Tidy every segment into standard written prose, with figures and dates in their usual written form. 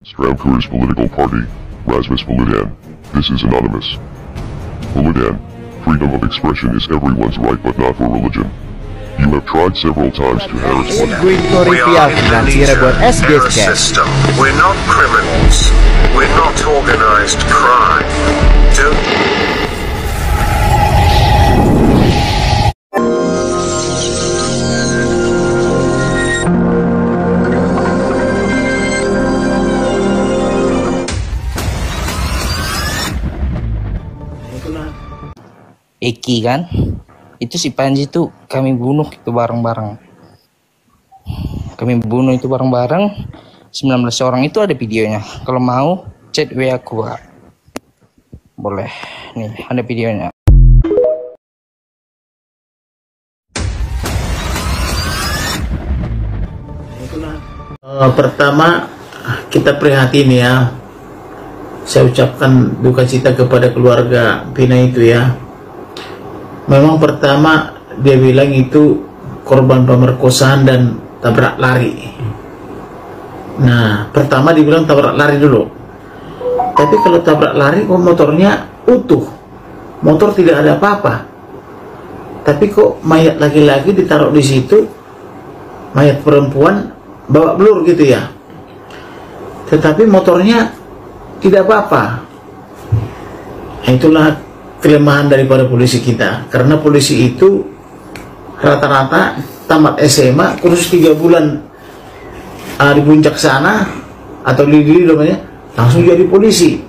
Stramkur's political party, Rasmus Paludan. This is anonymous. Paludan, freedom of expression is everyone's right but not for religion. You have tried several times to harass one. Gue Toripia finansira buat SBS system. We're not criminals. We're not organized crime. Don't Eki kan, itu si Panji tuh kami bunuh itu bareng-bareng. Kami bunuh itu bareng-bareng 19 orang, itu ada videonya. Kalau mau chat WA aku, boleh. Nih ada videonya. Pertama kita prihatin ya. Saya ucapkan duka cita kepada keluarga Pina itu ya. Memang pertama dia bilang itu korban pemerkosaan dan tabrak lari. Nah, pertama dibilang tabrak lari dulu. Tapi kalau tabrak lari kok motornya utuh. Motor tidak ada apa-apa. Tapi kok mayat laki-laki ditaruh di situ, mayat perempuan bawa blur gitu ya. Tetapi motornya tidak apa-apa. Nah, itulah kelemahan daripada polisi kita, karena polisi itu rata-rata tamat SMA kursus 3 bulan di puncak sana atau di namanya langsung jadi polisi.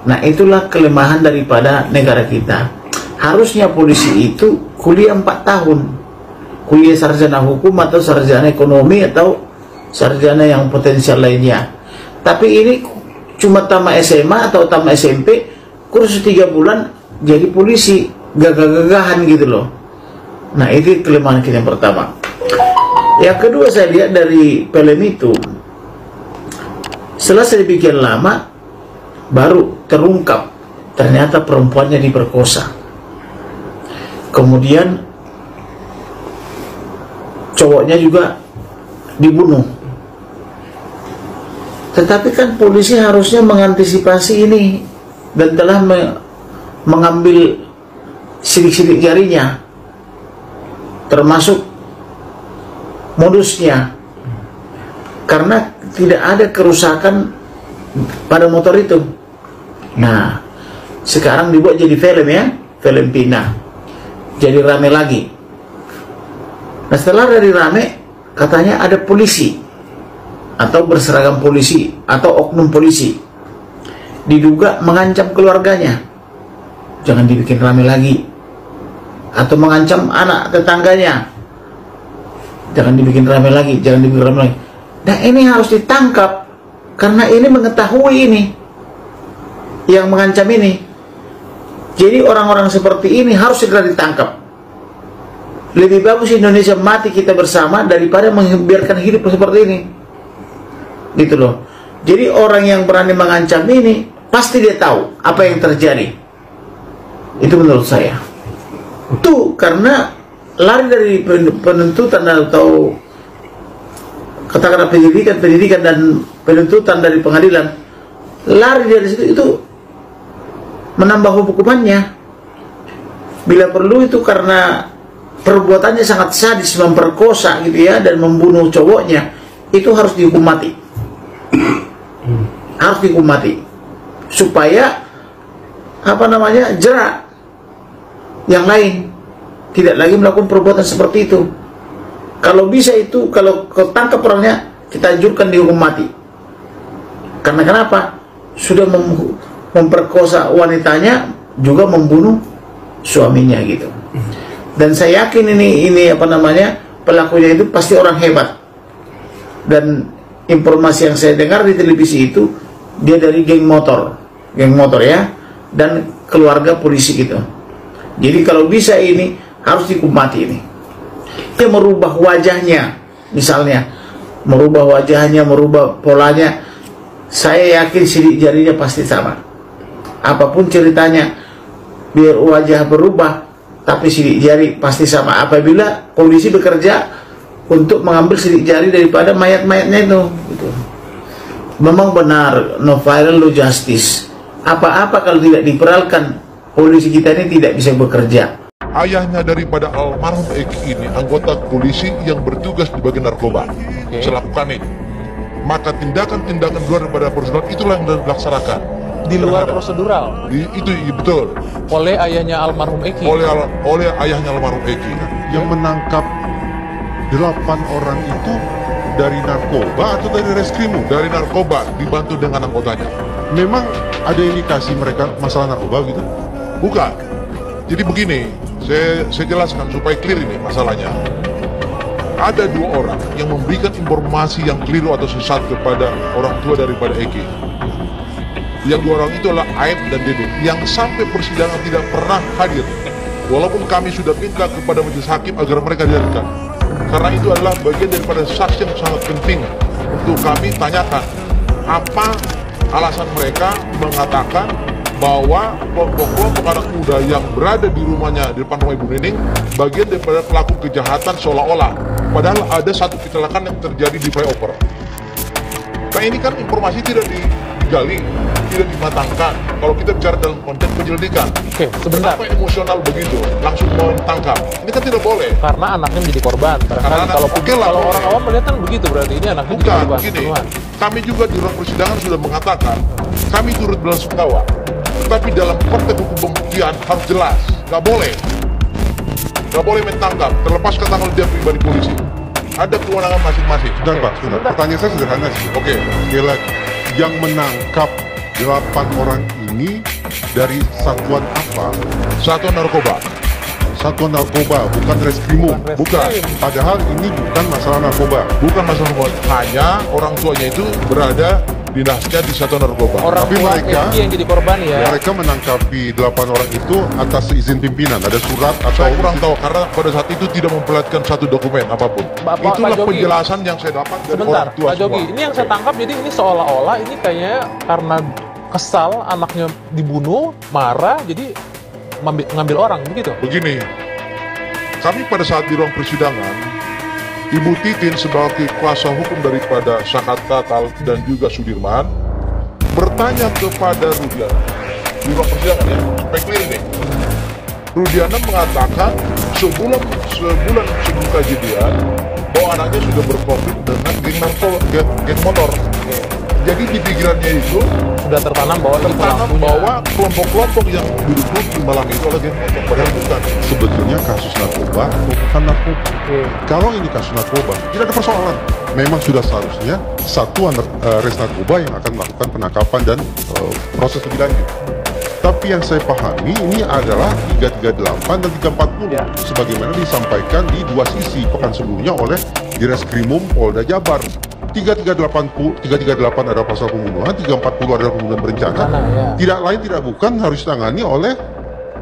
Nah, itulah kelemahan daripada negara kita. Harusnya polisi itu kuliah 4 tahun, kuliah sarjana hukum atau sarjana ekonomi atau sarjana yang potensial lainnya. Tapi ini cuma tamat SMA atau tamat SMP kursus 3 bulan jadi polisi, gagah-gagahan gitu loh. Nah, itu kelemahan kita yang pertama. Yang kedua, saya lihat dari film itu, setelah sedemikian lama baru terungkap ternyata perempuannya diperkosa. Kemudian cowoknya juga dibunuh. Tetapi kan polisi harusnya mengantisipasi ini dan telah mengambil sidik-sidik jarinya, termasuk modusnya, karena tidak ada kerusakan pada motor itu. Nah, sekarang dibuat jadi film ya, film Pina, jadi rame lagi. Nah, setelah dari rame, katanya ada polisi atau berseragam polisi atau oknum polisi diduga mengancam keluarganya, jangan dibikin rame lagi, atau mengancam anak tetangganya, jangan dibikin rame lagi, jangan dibikin rame lagi. Nah, ini harus ditangkap karena ini mengetahui ini yang mengancam ini. Jadi orang-orang seperti ini harus segera ditangkap. Lebih bagus Indonesia mati kita bersama daripada membiarkan hidup seperti ini, gitu loh. Jadi orang yang berani mengancam ini pasti dia tahu apa yang terjadi. Itu menurut saya. Itu karena lari dari penuntutan atau katakanlah penyidikan dan penuntutan dari pengadilan, lari dari situ itu menambah hukumannya. Bila perlu itu karena perbuatannya sangat sadis, memperkosa gitu ya, dan membunuh cowoknya, itu harus dihukum mati. Harus dihukum mati supaya jerak yang lain tidak lagi melakukan perbuatan seperti itu. Kalau bisa itu, kalau tangkap orangnya, kita anjurkan dihukum mati. Karena kenapa? Sudah memperkosa wanitanya, juga membunuh suaminya gitu. Dan saya yakin ini pelakunya itu pasti orang hebat. Dan informasi yang saya dengar di televisi itu, dia dari geng motor ya, dan keluarga polisi gitu. Jadi kalau bisa ini harus dihukum mati ini. Dia merubah wajahnya, misalnya merubah wajahnya, merubah polanya, saya yakin sidik jarinya pasti sama. Apapun ceritanya, biar wajah berubah, tapi sidik jari pasti sama. Apabila polisi bekerja untuk mengambil sidik jari daripada mayat-mayatnya itu, gitu. memang benar no viral no justice. Apa-apa kalau tidak diperalkan, polisi kita ini tidak bisa bekerja. Ayahnya daripada almarhum Eki ini anggota polisi yang bertugas di bagian narkoba selaku kanit. Maka tindakan-tindakan luar daripada prosedural itulah yang dilaksanakan. Di luar prosedural? Itu betul. Oleh ayahnya almarhum Eki? Oleh ayahnya almarhum Eki. Yang menangkap 8 orang itu dari narkoba atau dari reskrimum? Dari narkoba, dibantu dengan anggotanya. Memang ada indikasi mereka masalah narkoba gitu? Bukan. Jadi begini, saya jelaskan supaya clear ini masalahnya. Ada 2 orang yang memberikan informasi yang keliru atau sesat kepada orang tua daripada Eki. Yang 2 orang itu adalah Aib dan Dede, yang sampai persidangan tidak pernah hadir. Walaupun kami sudah minta kepada majelis hakim agar mereka dihadirkan. Karena itu adalah bagian daripada saksi yang sangat penting untuk kami tanyakan. Apa alasan mereka mengatakan bahwa kelompok-kelompok anak muda yang berada di rumahnya, di depan rumah Ibu Nining, bagian daripada pelaku kejahatan seolah-olah. Padahal ada satu kecelakaan yang terjadi di flyover. Nah ini kan informasi tidak digali, tidak dimatangkan. Kalau kita bicara dalam konteks penyelidikan. Oke, sebentar. Kenapa emosional begitu, langsung menangkap? Ini kan tidak boleh. Karena anaknya menjadi korban. Kalau orang awam melihat kan begitu, berarti ini anaknya menjadi Bukan, korban. begini. Kami juga di ruang persidangan sudah mengatakan, kami turut belasungkawa. Tapi dalam konteks hukum pembuktian harus jelas, nggak boleh mentangkap, terlepas ke tanggal dia pribadi polisi. Ada kewenangan masing-masing. Sebentar Pak, sebentar. Pertanyaan saya sederhana sih. Oke. Sekali lagi, yang menangkap 8 orang ini dari satuan apa? Satuan narkoba. Satuan narkoba, bukan reskrimum. Bukan. Padahal ini bukan masalah narkoba. Bukan masalah narkoba. Hanya orang tuanya itu berada dinasnya di satuan narkoba. Orang Tapi tua mereka- Eki yang jadi korban ya. Mereka menangkapi 8 orang itu atas izin pimpinan. Ada surat atau Saya kurang tahu karena pada saat itu tidak memperlihatkan satu dokumen apapun. Pak Itulah Jogi. penjelasan yang saya dapat dari Sebentar, orang tua Pak Jogi, semua. ini yang saya tangkap jadi ini seolah-olah ini kayaknya karena kesal anaknya dibunuh, marah, jadi ngambil orang, begitu? Begini, kami pada saat di ruang persidangan, Ibu Titin sebagai kuasa hukum daripada Sahat Tatal dan juga Sudirman bertanya kepada Rudiana di ruang persidangan ya, supaya clear nih. Rudiana mengatakan sebulan sebelum kejadian bahwa anaknya sudah berkonflik dengan geng motor. Jadi di pikirannya itu Sudah tertanam bahwa ini tertanam pelakunya. bahwa kelompok-kelompok yang duduk di malam itu adalah geng motor, padahal bukan. sebetulnya kasus narkoba atau bukan narkoba. Kalau ini kasus narkoba, tidak ada persoalan. Memang sudah seharusnya satuan res narkoba yang akan melakukan penangkapan dan proses lebih lanjut. Tapi yang saya pahami ini adalah 338 dan 340 Ya. sebagaimana disampaikan di 2 sisi pekan sebelumnya oleh Direskrimum Polda Jabar. 338 adalah pasal pembunuhan, 340 adalah pembunuhan berencana. Berencana, ya. Tidak lain tidak bukan harus ditangani oleh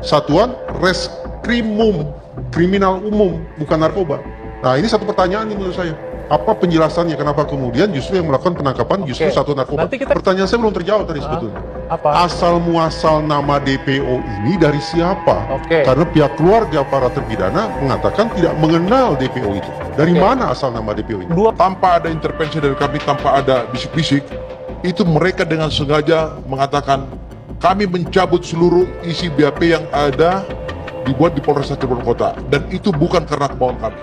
satuan reskrimum, kriminal umum, bukan narkoba. Nah ini satu pertanyaan nih menurut saya. Apa penjelasannya kenapa kemudian justru yang melakukan penangkapan justru Oke. satuan narkoba? Nanti kita- Pertanyaan saya belum terjawab tadi sebetulnya. Apa? Asal muasal nama DPO ini dari siapa? Oke. Karena pihak keluarga para terpidana mengatakan tidak mengenal DPO itu. Dari Oke. mana asal nama DPO ini? Tanpa ada intervensi dari kami, tanpa ada bisik-bisik, itu mereka dengan sengaja mengatakan kami mencabut seluruh isi BAP yang ada dibuat di Polresta Cirebon Kota, dan itu bukan karena kemauan kami.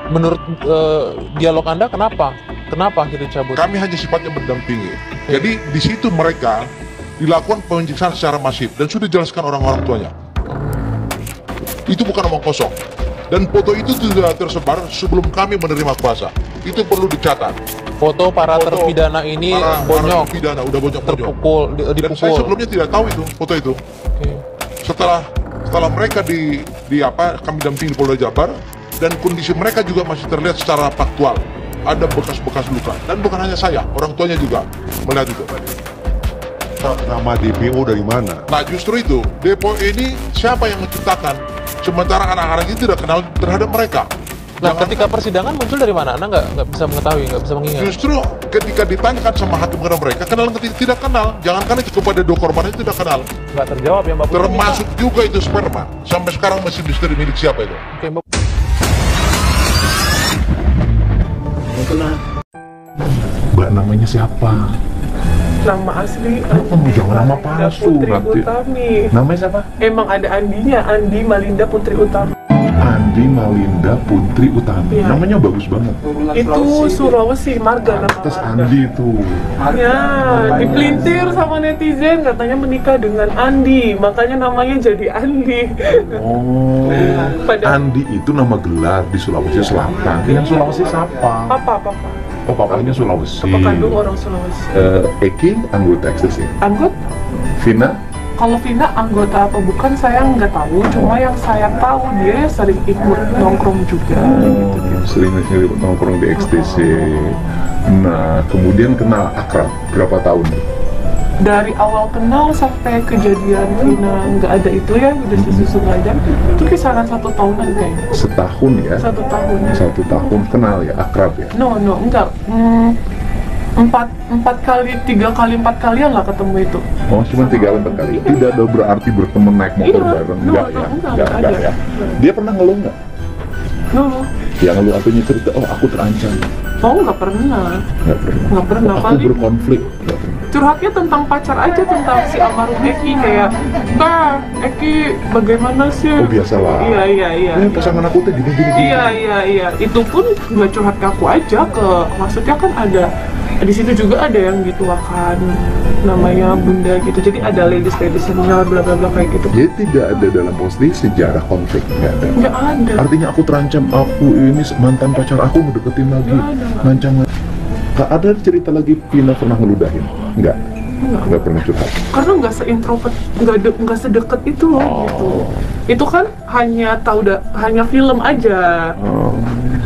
Menurut dialog Anda kenapa? Kenapa akhirnya dicabut? Kami hanya sifatnya mendampingi. Jadi di situ mereka dilakukan penyiksaan secara masif dan sudah dijelaskan orang-orang tuanya. Itu bukan omong kosong. Dan foto itu sudah tersebar sebelum kami menerima kuasa. Itu perlu dicatat. Foto para Foto terpidana ini para bonyok, terpidana udah bonyok-bonyok. terpukul, Dan dipukul. saya sebelumnya tidak tahu itu foto itu. Oke. Setelah mereka kami dampingi di Polda Jabar, dan kondisi mereka juga masih terlihat secara faktual. Ada bekas-bekas luka, dan bukan hanya saya, orang tuanya juga melihat itu. Nama DPO dari mana? Nah justru itu, Depo ini siapa yang menciptakan? Sementara anak-anak itu tidak kenal terhadap mereka. Nah, Jangan- ketika persidangan muncul dari mana? Anda nggak bisa mengetahui, nggak bisa mengingat. Justru ketika ditanyakan sama hakim kepada mereka, kenal atau tidak kenal. Jangankan itu kepada dua korban itu tidak kenal. Nggak terjawab ya Mbak Putri. Termasuk juga itu sperma. Sampai sekarang masih misteri milik siapa itu. Oke, Mbak. Itulah. Let namanya siapa? Nama asli jangan nama palsu Putri nanti. Utami. Namanya siapa? Emang ada Andinya, Andi Malinda Putri Utami. Andi Malinda Putri Utami. Ya. Namanya bagus banget. Itu Sulawesi, marga nama Atas marga. Andi itu. Ya, dipelintir sama netizen katanya menikah dengan Andi, makanya namanya jadi Andi. Oh, Andi itu nama gelar di Sulawesi Selatan. Yang Sulawesi siapa? Papa. Oh, papanya Sulawesi. Papa kandung orang Sulawesi. Eki anggota ekstasi. Anggota? Vina? Kalau Vina anggota atau bukan saya nggak tahu, cuma yang saya tahu dia sering ikut nongkrong juga. Sering nongkrong di ekstasi. Nah, kemudian kenal akrab berapa tahun? Dari awal kenal sampai kejadian Vina nggak ada itu ya, udah susu aja, itu kisaran 1 tahunan kayaknya. Setahun ya? 1 tahun. 1 tahun kenal ya, akrab ya? No, enggak. 3 kali 4 kalian lah ketemu itu. Oh, cuma 3 kali 4 kali. Tidak ada berarti berteman naik motor Iya, bareng, enggak ya? Dia pernah ngeluh nggak? No. Ya ngeluh artinya cerita, oh aku terancam. Oh, nggak pernah. Nggak pernah. Aku Paling berkonflik. Nggak pernah. curhatnya tentang pacar aja, tentang si almarhum Eki, kayak, Kak, Eki bagaimana sih? Oh, biasalah. Iya. Ini pasangan aku tuh gini. Iya. Itu pun nggak curhat ke aku aja, maksudnya kan ada di situ juga ada yang dituakan namanya bunda gitu, jadi ada ladies senior bla bla bla kayak gitu. Jadi tidak ada dalam posisi sejarah konflik, nggak ada. Nggak ada. Artinya aku terancam, aku ini mantan pacar aku mau deketin lagi, ngancam. Nggak ada cerita lagi Vina pernah ngeludahin, nggak pernah curhat. Karena nggak seintrovert, nggak sedekat itu loh gitu. Itu kan hanya hanya film aja.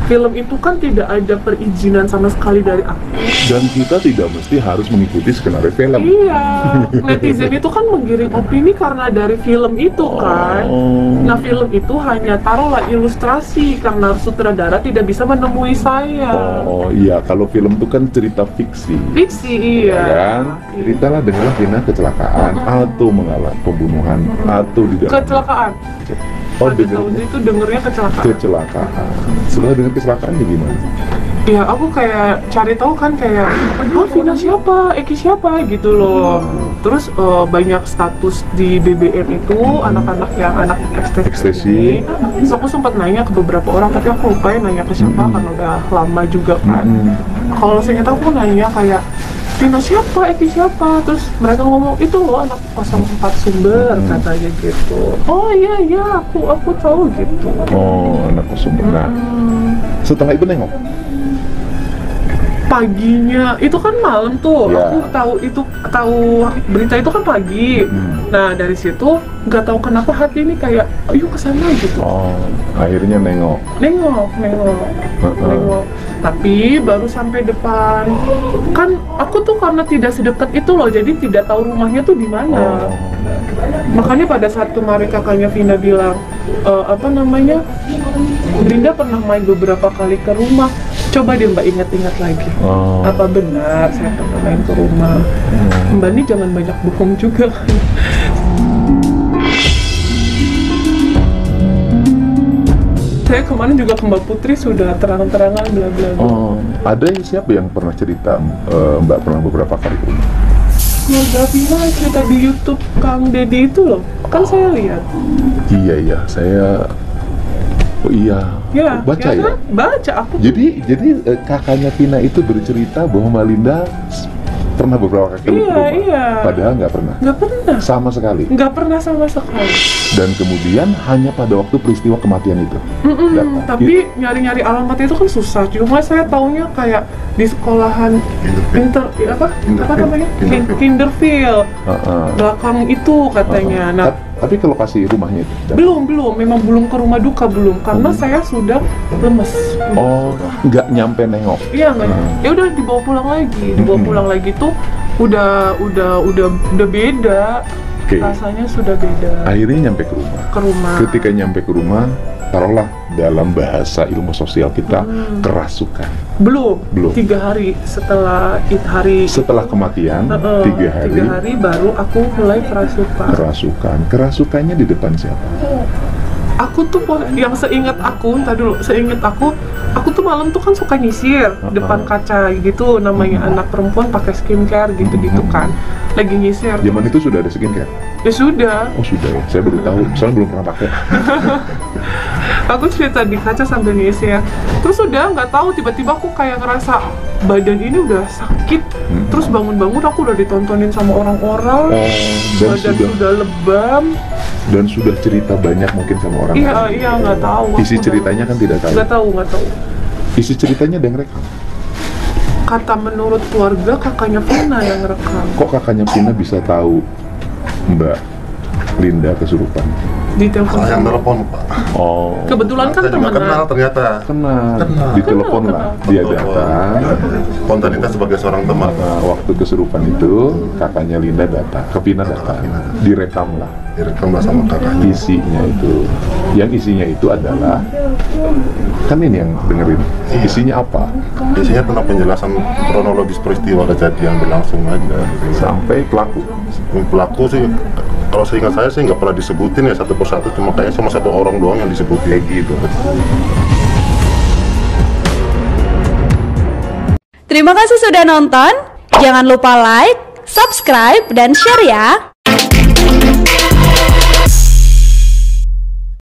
Film itu kan tidak ada perizinan sama sekali dari aku. Dan kita tidak mesti harus mengikuti skenario film. Iya, netizen itu kan menggiring opini karena dari film itu kan. Nah, film itu hanya taruhlah ilustrasi karena sutradara tidak bisa menemui saya. Oh iya, kalau film itu kan cerita fiksi. Fiksi, iya. Kan? Ceritalah dengan Vina kecelakaan atau mengalami pembunuhan atau di dalam Kecelakaan. Oh, itu dengernya kecelakaan. Kecelakaan. Setelah dengar kecelakaannya gimana? Ya, aku kayak cari tahu kan, kayak, oh Vina siapa, Eki siapa gitu loh. Terus banyak status di BBM itu anak-anak yang anak ekstasi. Terus aku sempat nanya ke beberapa orang, tapi aku lupa ya nanya ke siapa karena udah lama juga kan. Kalau saya tahu aku nanya kayak, Vina siapa, Eki siapa? Terus mereka ngomong, itu loh anak 04 Sumber katanya gitu. Oh iya, aku tahu gitu. Oh, anak Sumber. Nah, setelah itu nengok? Paginya, itu kan malam tuh, aku tahu berita itu kan pagi. Nah, dari situ nggak tahu kenapa hati ini kayak, ayo kesana gitu. Oh, akhirnya nengok. Tapi baru sampai depan, kan aku tuh karena tidak sedekat itu loh, jadi tidak tahu rumahnya tuh di mana. Makanya pada saat kemarin kakaknya Vina bilang, Brinda pernah main beberapa kali ke rumah. Coba deh Mbak ingat-ingat lagi. Apa benar saya pernah main ke rumah? Mbak ini jangan banyak bohong juga. Saya kemarin juga ke Mbak Putri sudah terang-terangan bla bla bla. Ada siapa yang pernah cerita Mbak pernah beberapa kali ke rumah? Keluarga Vina cerita di YouTube Kang Deddy itu loh, kan saya lihat. Iya, saya. Oh iya. Baca ya? Baca aku. Jadi kakaknya Vina itu bercerita bahwa Malinda pernah beberapa kali ke rumah. Iya. Padahal nggak pernah. Sama sekali. Nggak pernah sama sekali. Dan kemudian hanya pada waktu peristiwa kematian itu. Tapi nyari-nyari alamatnya itu kan susah. Cuma saya taunya kayak di sekolahan Kinderfield. Belakang itu katanya. Nah, tapi ke lokasi rumahnya itu? Belum, memang belum ke rumah duka, belum, karena saya sudah lemes. Oh, nggak nyampe nengok? Iya, nggak. Ya udah dibawa pulang lagi, tuh udah beda. Rasanya sudah beda. Akhirnya nyampe ke rumah. Ketika nyampe ke rumah, taruhlah dalam bahasa ilmu sosial kita kerasukan. Belum. 3 hari setelah kematian, 3 hari baru aku mulai kerasukan. Kerasukannya di depan siapa? aku tuh yang seingat aku tuh malam tuh kan suka nyisir depan kaca gitu, namanya anak perempuan pakai skincare gitu-gitu kan, lagi nyisir. Zaman itu sudah ada skincare? Ya sudah. Oh sudah ya, saya baru tahu, soalnya belum pernah pakai. Aku cerita di kaca sambil nyisir, terus udah nggak tahu tiba-tiba aku kayak ngerasa badan ini udah sakit, terus bangun-bangun aku udah ditontonin sama orang-orang, badan sudah lebam. Dan sudah cerita banyak mungkin sama orang. Iya nggak tahu. Isi ceritanya kan tidak tahu. Nggak tahu. Isi ceritanya ada yang rekam. Kata menurut keluarga kakaknya Vina yang rekam. Kok kakaknya Vina bisa tahu Mbak Linda kesurupan? Di telepon. Yang telepon, Pak. Oh. Kebetulan kan teman. Kenal ternyata. Kenal. Di telepon lah. Dia datang. Spontanitas sebagai seorang teman. Nah, waktu kesurupan itu kakaknya Linda datang, ke Vina datang. Direkam lah. Direkam lah sama kakaknya. Isinya itu, yang isinya itu adalah, kan ini yang dengerin. Isinya apa? Isinya tentang penjelasan kronologis peristiwa kejadian berlangsung aja. Sampai pelaku. Pelaku sih, kalau seingat saya sih nggak pernah disebutin ya satu persatu, cuma kayaknya cuma satu orang doang yang disebutin gitu. Terima kasih sudah nonton. Jangan lupa like, subscribe, dan share ya.